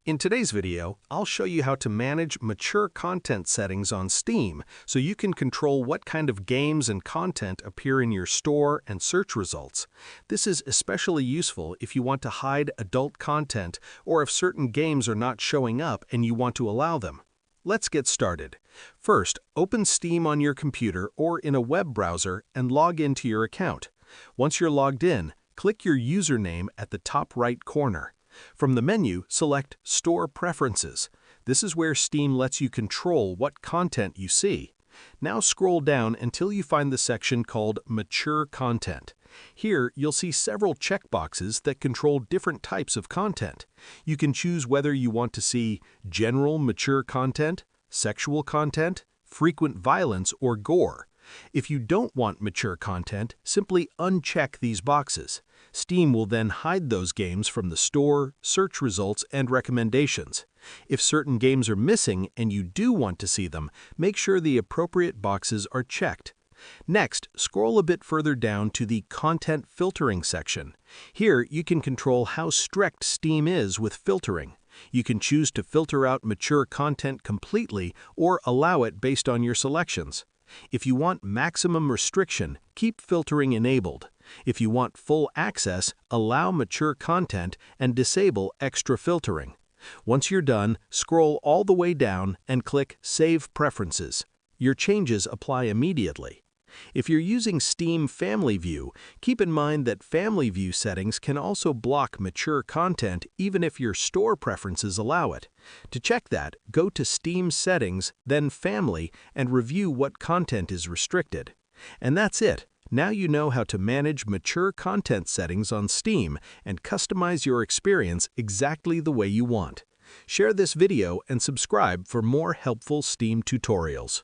In today's video, I'll show you how to manage mature content settings on Steam so you can control what kind of games and content appear in your store and search results. This is especially useful if you want to hide adult content or if certain games are not showing up and you want to allow them. Let's get started. First, open Steam on your computer or in a web browser and log into your account. Once you're logged in, click your username at the top right corner. From the menu, select Store Preferences. This is where Steam lets you control what content you see. Now scroll down until you find the section called Mature Content. Here, you'll see several checkboxes that control different types of content. You can choose whether you want to see general mature content, sexual content, frequent violence, or gore. If you don't want mature content, simply uncheck these boxes. Steam will then hide those games from the store, search results, and recommendations. If certain games are missing and you do want to see them, make sure the appropriate boxes are checked. Next, scroll a bit further down to the Content Filtering section. Here, you can control how strict Steam is with filtering. You can choose to filter out mature content completely or allow it based on your selections. If you want maximum restriction, keep filtering enabled. If you want full access, allow mature content and disable extra filtering. Once you're done, scroll all the way down and click Save Preferences. Your changes apply immediately. If you're using Steam Family View, keep in mind that Family View settings can also block mature content even if your store preferences allow it. To check that, go to Steam Settings, then Family, and review what content is restricted. And that's it. Now you know how to manage mature content settings on Steam and customize your experience exactly the way you want. Share this video and subscribe for more helpful Steam tutorials.